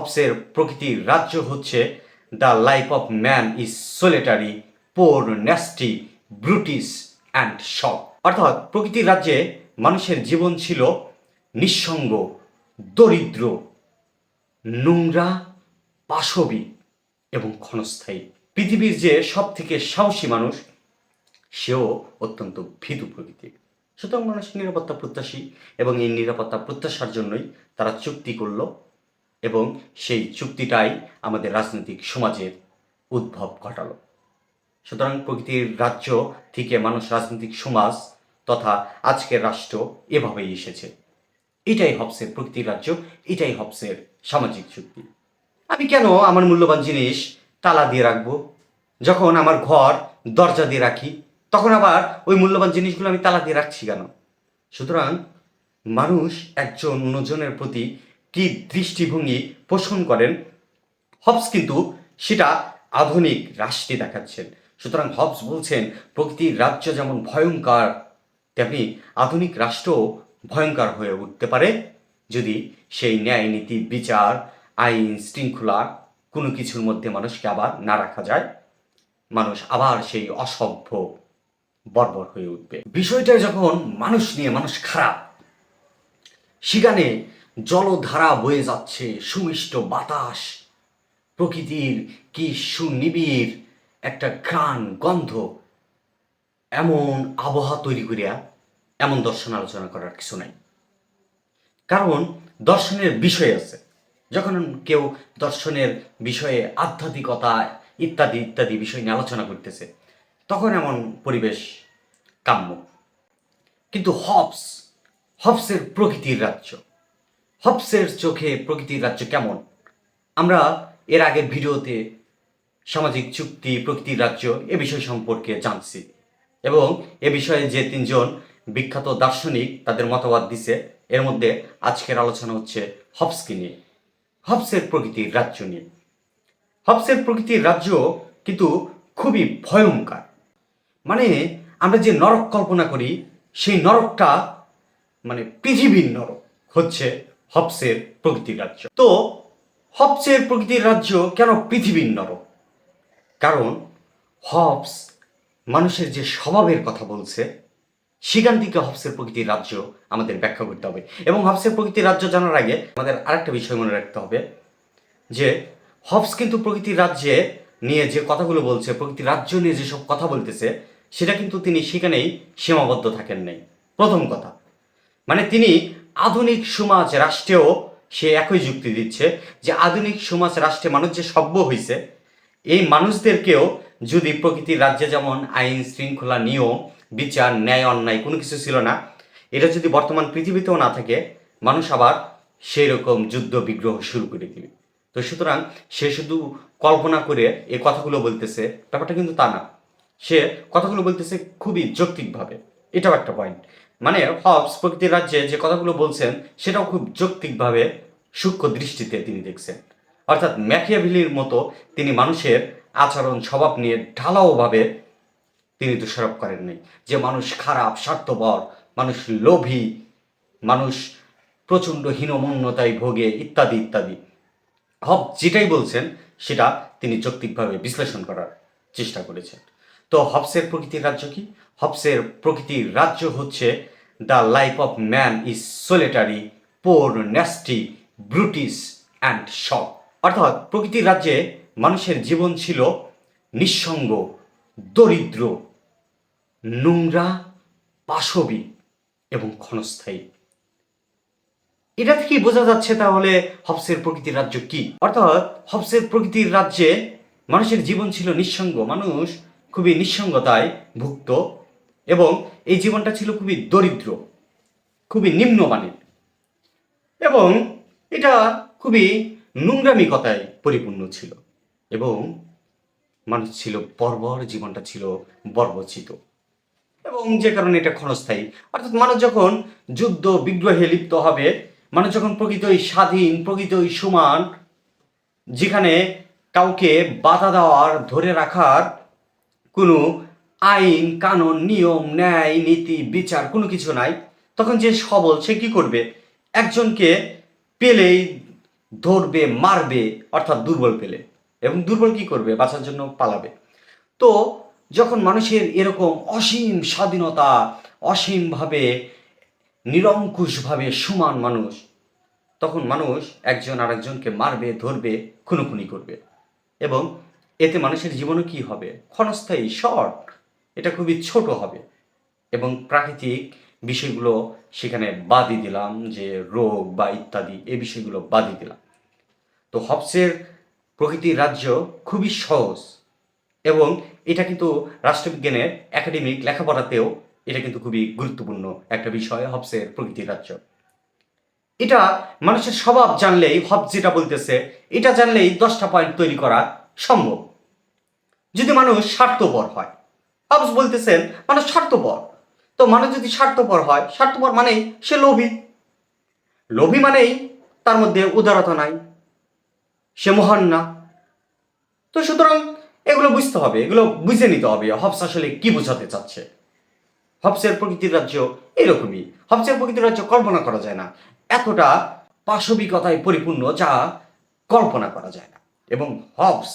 হবসের প্রকৃতির রাজ্য হচ্ছে the life of man is solitary, poor, nasty, brutish and short. অর্থাৎ প্রকৃতির রাজ্যে মানুষের জীবন ছিল নিঃসঙ্গ, দরিদ্র, নোংরা, পাশবিক এবং ক্ষণস্থায়ী। পৃথিবীর যে সব থেকে সাহসী মানুষ সেও অত্যন্ত ভীতু প্রকৃতির। সুতরাং মানুষ নিরাপত্তা প্রত্যাশী এবং এই নিরাপত্তা প্রত্যাশার জন্যই তারা চুক্তি করল এবং সেই চুক্তিটাই আমাদের রাজনৈতিক সমাজের উদ্ভব ঘটালো। সুতরাং প্রকৃতির রাজ্য থেকে মানুষ রাজনৈতিক সমাজ তথা আজকের রাষ্ট্র এভাবেই এসেছে। এটাই হবসের প্রকৃতির রাজ্য, এটাই হবসের সামাজিক চুক্তি। আমি কেন আমার মূল্যবান জিনিস তালা দিয়ে রাখবো? যখন আমার ঘর দরজা দিয়ে রাখি তখন আবার ওই মূল্যবান জিনিসগুলো আমি তালা দিয়ে রাখছি কেন? সুতরাং মানুষ একজন অন্যজনের প্রতি কি দৃষ্টিভঙ্গি পোষণ করেন, হবস কিন্তু সেটা আধুনিক রাষ্ট্রে দেখাচ্ছেন। সুতরাং হবস বলছেন প্রকৃতির রাজ্য যেমন ভয়ঙ্কর, তেমনি আধুনিক রাষ্ট্রও ভয়ঙ্কর হয়ে উঠতে পারে যদি সেই ন্যায় নীতি, বিচার, আইন শৃঙ্খলা কোনো কিছুর মধ্যে মানুষকে আবার না রাখা যায়। মানুষ আবার সেই অসভ্য বর্বর হয়ে উঠবে। বিষয়টা যখন মানুষ নিয়ে, মানুষ খারাপ, সেখানে জলধারা বয়ে যাচ্ছে, সুমিষ্ট বাতাস, প্রকৃতির কি সুনিবিড় একটা ঘ্রাণ গন্ধ, এমন আবহাওয়া তৈরি করিয়া এমন দর্শন আলোচনা করার কিছু নাই। কারণ দর্শনের বিষয় আছে। যখন কেউ দর্শনের বিষয়ে আধ্যাত্মিকতা ইত্যাদি ইত্যাদি বিষয় নিয়ে আলোচনা করতেছে তখন এমন পরিবেশ কাম্য। কিন্তু হবসের প্রকৃতির রাজ্য, হবসের চোখে প্রকৃতির রাজ্য কেমন? আমরা এর আগের ভিডিওতে সামাজিক চুক্তি, প্রকৃতির রাজ্য এ বিষয় সম্পর্কে জানছি এবং এ বিষয়ে যে তিনজন বিখ্যাত দার্শনিক তাদের মতবাদ দিছে, এর মধ্যে আজকের আলোচনা হচ্ছে হবসকে নিয়ে, হবসের প্রকৃতির রাজ্য নিয়ে। হবসের প্রকৃতির রাজ্য কিন্তু খুবই ভয়ঙ্কর। মানে আমরা যে নরক কল্পনা করি সেই নরকটা মানে পৃথিবীর নরক হচ্ছে হবসের প্রকৃতির রাজ্য। তো হবসের প্রকৃতির রাজ্য কেন পৃথিবীর নরক? কারণ হবস মানুষের যে স্বভাবের কথা বলছে সেখান থেকে হবসের প্রকৃতির রাজ্য আমাদের ব্যাখ্যা করতে হবে। এবং হবসের প্রকৃতির রাজ্য জানার আগে আমাদের আরেকটা বিষয় মনে রাখতে হবে যে হবস কিন্তু প্রকৃতির রাজ্যে নিয়ে যে কথাগুলো বলছে, প্রকৃতির রাজ্য নিয়ে যেসব কথা বলতেছে সেটা কিন্তু তিনি সেখানেই সীমাবদ্ধ থাকেন নাই। প্রথম কথা, মানে তিনি আধুনিক সমাজ রাষ্ট্রেও সে একই যুক্তি দিচ্ছে যে আধুনিক সমাজ রাষ্ট্রে মানুষ যে সভ্য হয়েছে, এই মানুষদেরকেও যদি প্রকৃতির রাজ্যে যেমন আইন শৃঙ্খলা, নিয়ম, বিচার, ন্যায়, অন্যায় কোনো কিছু ছিল না, এটা যদি বর্তমান পৃথিবীতেও না থাকে, মানুষ আবার সেই রকম যুদ্ধ বিগ্রহ শুরু করে দিবে। তো সুতরাং সে শুধু কল্পনা করে এই কথাগুলো বলতেছে ব্যাপারটা কিন্তু তা না। সে কথাগুলো বলতেছে খুবই যৌক্তিকভাবে, এটাও একটা পয়েন্ট। মানে হবস প্রকৃতির রাজ্যে যে কথাগুলো বলছেন সেটাও খুব যৌক্তিকভাবে সূক্ষ্ম দৃষ্টিতে তিনি দেখছেন। অর্থাৎ ম্যাকিয়াভেলির মতো তিনি মানুষের আচরণ স্বভাব নিয়ে ঢালাওভাবে তিনি দোষারোপ করেন নাই যে মানুষ খারাপ, স্বার্থপর, মানুষ লোভী, মানুষ প্রচণ্ড হীনমন্যতায় ভোগে ইত্যাদি ইত্যাদি। হব যেটাই বলছেন সেটা তিনি যৌক্তিকভাবে বিশ্লেষণ করার চেষ্টা করেছেন। তো হবসের প্রকৃতির রাজ্য কি? হবসের প্রকৃতির রাজ্য হচ্ছে the life of man is solitary, poor, nasty, brutish and short. অর্থাৎ প্রকৃতির রাজ্যে মানুষের জীবন ছিল নিঃসঙ্গ, দরিদ্র, নোংরা, পাশবিক এবং ক্ষণস্থায়ী। এটা থেকেই বোঝা যাচ্ছে তাহলে হবসের প্রকৃতির রাজ্য কি। অর্থাৎ হবসের প্রকৃতির রাজ্যে মানুষের জীবন ছিল নিঃসঙ্গ, মানুষ খুবই নিঃসঙ্গতায় ভুক্ত এবং এই জীবনটা ছিল খুবই দরিদ্র, খুবই নিম্নমানের এবং এটা খুবই নোংরামিকতায় পরিপূর্ণ ছিল এবং মানুষ ছিল বর্বর, জীবনটা ছিল বর্বরচিত এবং যে কারণে এটা ক্ষণস্থায়ী। অর্থাৎ মানুষ যখন যুদ্ধ বিগ্রহে লিপ্ত হবে, মানুষ যখন প্রকৃতই স্বাধীন, প্রকৃতই সমান, যেখানে কাউকে বাধা দেওয়ার, ধরে রাখার কোনো আইন কানুন, নিয়ম, ন্যায় নীতি, বিচার কোনো কিছু নাই, তখন যে সবল সে কি করবে? একজনকে পেলেই ধরবে, মারবে, অর্থাৎ দুর্বল পেলে। এবং দুর্বল কি করবে? বাঁচার জন্য পালাবে। তো যখন মানুষের এরকম অসীম স্বাধীনতা, অসীমভাবে নিরঙ্কুশভাবে সমান মানুষ, তখন মানুষ একজন আরেকজনকে মারবে, ধরবে, খুনোখুনি করবে। এবং এতে মানুষের জীবনও কি হবে? ক্ষণস্থায়ী, শর্ট। এটা খুবই ছোট হবে। এবং প্রাকৃতিক বিষয়গুলো সেখানে বাদই দিলাম, যে রোগ বা ইত্যাদি এই বিষয়গুলো বাদই দিলাম। তো হবসের প্রকৃতির রাজ্য খুবই সহজ, এবং এটা কিন্তু রাষ্ট্রবিজ্ঞানের একাডেমিক লেখাপড়াতেও এটা কিন্তু খুবই গুরুত্বপূর্ণ একটা বিষয়, হবসের প্রকৃতির রাজ্য। এটা মানুষের স্বভাব জানলেই, হবস যেটা বলতেছে, এটা জানলেই 10টা পয়েন্ট তৈরি করা সম্ভব। যদি মানুষ স্বার্থপর হয়, হবস বলতেছেন মানুষ স্বার্থপর। তো মানুষ যদি স্বার্থপর হয়, স্বার্থপর মানেই সে লোভী। লোভী মানেই তার মধ্যে উদারতা নাই, সে মহান না। তো সুতরাং এগুলো বুঝতে হবে, এগুলো বুঝে নিতে হবে হবস আসলে কি বোঝাতে চাচ্ছে। হবসের প্রকৃতির রাজ্য এরকমই। হবসের প্রকৃতির রাজ্য কল্পনা করা যায় না, এতটা পাশবিকতায় পরিপূর্ণ যা কল্পনা করা যায় না। এবং হবস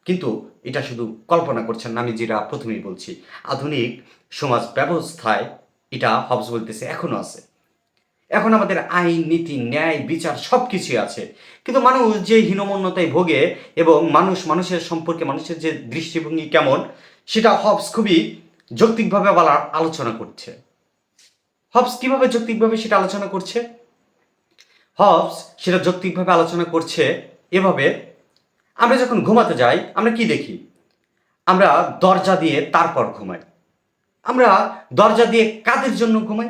কিন্তু এটা শুধু কল্পনা করছেন না, আমি যেটা প্রথমেই বলছি, আধুনিক সমাজ ব্যবস্থায় এটা হবস বলতেছে এখনো আছে। এখন আমাদের আইন, নীতি, ন্যায়, বিচার সব কিছুই আছে, কিন্তু মানুষ যে হীনমন্যতায় ভোগে এবং মানুষের সম্পর্কে মানুষের যে দৃষ্টিভঙ্গি কেমন, সেটা হবস খুবই যৌক্তিকভাবে আলোচনা করছে। হবস কিভাবে যৌক্তিকভাবে সেটা আলোচনা করছে? হবস সেটা যৌক্তিকভাবে আলোচনা করছে এভাবে, আমরা যখন ঘুমাতে যাই আমরা কি দেখি? আমরা দরজা দিয়ে তারপর ঘুমাই। আমরা দরজা দিয়ে কাদের জন্য ঘুমাই?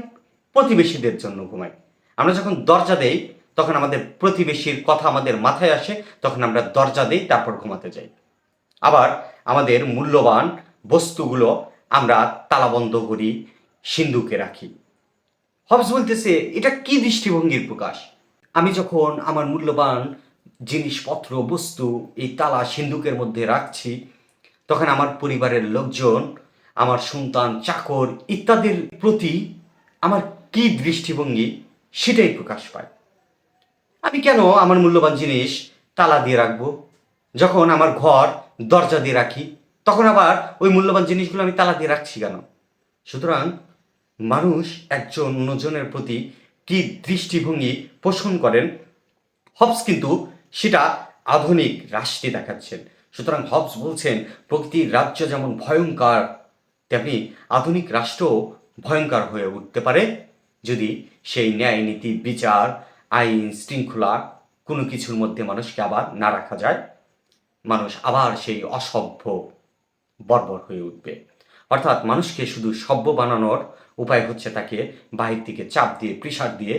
প্রতিবেশীদের জন্য ঘুমাই। আমরা যখন দরজা দেই তখন আমাদের প্রতিবেশীর কথা আমাদের মাথায় আসে, তখন আমরা দরজা দেই, তারপর ঘুমাতে যাই। আবার আমাদের মূল্যবান বস্তুগুলো আমরা তালাবন্ধ করি, সিন্ধুকে রাখি। হবস বলতেছে এটা কি দৃষ্টিভঙ্গির প্রকাশ? আমি যখন আমার মূল্যবান জিনিসপত্র, বস্তু এই তালা সিন্ধুকের মধ্যে রাখছি, তখন আমার পরিবারের লোকজন, আমার সন্তান, চাকর ইত্যাদির প্রতি আমার কি দৃষ্টিভঙ্গি সেটাই প্রকাশ পায়। আমি কেন আমার মূল্যবান জিনিস তালা দিয়ে রাখবো? যখন আমার ঘর দরজা দিয়ে রাখি, তখন আবার ওই মূল্যবান জিনিসগুলো আমি তালা দিয়ে রাখছি কেন? সুতরাং মানুষ একজন অন্যজনের প্রতি কি দৃষ্টিভঙ্গি পোষণ করেন, হবস কিন্তু সেটা আধুনিক রাষ্ট্রে দেখাচ্ছেন। সুতরাং হবস বলছেন প্রকৃতির রাজ্য যেমন ভয়ঙ্কর, তেমনি আধুনিক রাষ্ট্রও ভয়ঙ্কর হয়ে উঠতে পারে যদি সেই ন্যায়, নীতি, বিচার, আইন, শৃঙ্খলা কোনো কিছুর মধ্যে মানুষকে আবার না রাখা যায়। মানুষ আবার সেই অসভ্য, বর্বর হয়ে উঠবে। অর্থাৎ মানুষকে শুধু সভ্য বানানোর উপায় হচ্ছে তাকে বাহির থেকে চাপ দিয়ে, প্রেশার দিয়ে,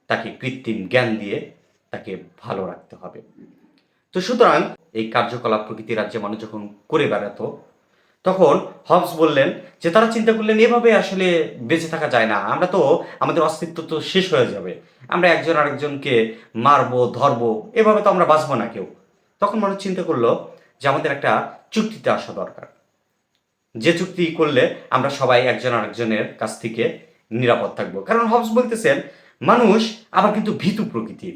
তাকে কৃত্রিম জ্ঞান দিয়ে তাকে ভালো রাখতে হবে। তো সুতরাং এই কার্যকলাপ প্রকৃতি রাজ্যে মানুষ যখন করে বেড়াতো, তখন হবস বললেন যে, তারা চিন্তা করলেন এভাবে আসলে বেঁচে থাকা যায় না, আমরা তো, আমাদের অস্তিত্ব তো শেষ হয়ে যাবে, আমরা একজন আরেকজনকে মারবো, ধরবো, এভাবে তো আমরা বাঁচবো না কেউ। তখন মানুষ চিন্তা করলো যে আমাদের একটা চুক্তিতে আসা দরকার, যে চুক্তি করলে আমরা সবাই একজন আরেকজনের কাছ থেকে নিরাপদ থাকবো। কারণ হবস বলতেছেন মানুষ আবার কিন্তু ভীতু প্রকৃতির,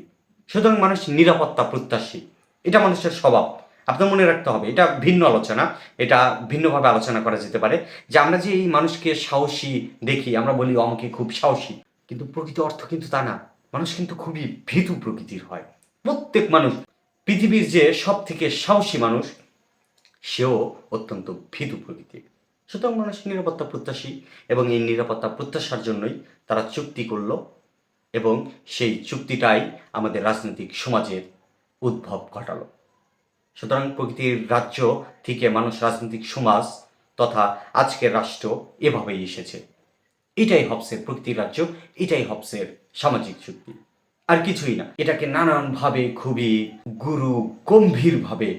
সুতরাং মানুষ নিরাপত্তা প্রত্যাশী, এটা মানুষের স্বভাব। আপনার মনে রাখতে হবে, এটা ভিন্ন আলোচনা, এটা ভিন্নভাবে আলোচনা করা যেতে পারে, যে আমরা যে এই মানুষকে সাহসী দেখি, আমরা বলি আমাকে খুব সাহসী, কিন্তু প্রকৃত অর্থ কিন্তু তা না। মানুষ কিন্তু খুবই ভীতু প্রকৃতির হয়। প্রত্যেক মানুষ, পৃথিবীর যে সব থেকে সাহসী মানুষ, সেও অত্যন্ত ভীতু প্রকৃতির। সুতরাং মানুষ নিরাপত্তা প্রত্যাশী, এবং এই নিরাপত্তা প্রত্যাশার জন্যই তারা চুক্তি করলো, এবং সেই চুক্তিটাই আমাদের রাজনৈতিক সমাজের উদ্ভব ঘটালো। সুতরাং প্রকৃতির রাজ্য থেকে মানুষ রাজনৈতিক সমাজ তথা আজকের রাষ্ট্র এভাবেই এসেছে। এটাই হবসের প্রকৃতির রাজ্য, এটাই হবসের সামাজিক চুক্তি, আর কিছুই না। এটাকে নানানভাবে খুবই গুরু গম্ভীরভাবে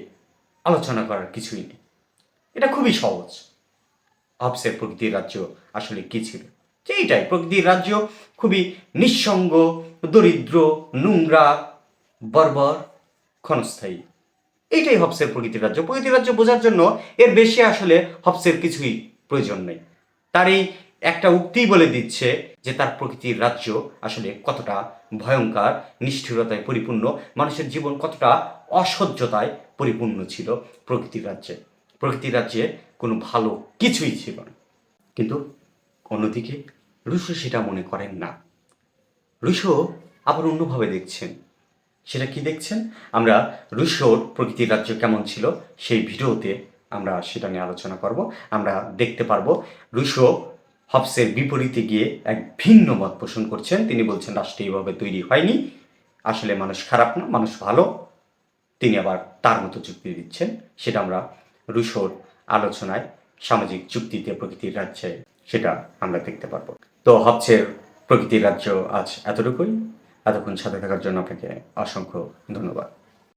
আলোচনা করার কিছুই নেই, এটা খুবই সহজ। হবসের প্রকৃতির রাজ্য আসলে কি ছিল? যে এইটাই প্রকৃতির রাজ্য, খুবই নিঃসঙ্গ, দরিদ্র, নোংরা, বর্বর, ক্ষণস্থায়ী। এইটাই হবসের প্রকৃতির রাজ্য। প্রকৃতির রাজ্য বোঝার জন্য এর বেশি আসলে হবসের কিছুই প্রয়োজন নেই। তার এই একটা উক্তিই বলে দিচ্ছে যে তার প্রকৃতির রাজ্য আসলে কতটা ভয়ঙ্কর নিষ্ঠুরতায় পরিপূর্ণ, মানুষের জীবন কতটা অসহ্যতায় পরিপূর্ণ ছিল প্রকৃতির রাজ্যে। প্রকৃতির রাজ্যে কোনো ভালো কিছুই ছিল না। কিন্তু অন্যদিকে রুশো সেটা মনে করেন না। রুশো আবার অন্যভাবে দেখছেন। সেটা কি দেখছেন? আমরা রুশোর প্রকৃতির রাজ্য কেমন ছিল সেই ভিডিওতে আমরা সেটা নিয়ে আলোচনা করব। আমরা দেখতে পারবো রুশো হবসের বিপরীতে গিয়ে এক ভিন্ন মত পোষণ করছেন। তিনি বলছেন রাষ্ট্র এইভাবে তৈরি হয়নি, আসলে মানুষ খারাপ না, মানুষ ভালো। তিনি আবার তার মতো যুক্তি দিচ্ছেন। সেটা আমরা রুশোর আলোচনায় সামাজিক যুক্তিতে প্রকৃতির রাজ্যে সেটা আমরা দেখতে পারবো। তো হবসের প্রকৃতির রাজ্য আজ এতটুকুই। এতক্ষণ সাথে থাকার জন্য আপনাকে অসংখ্য ধন্যবাদ।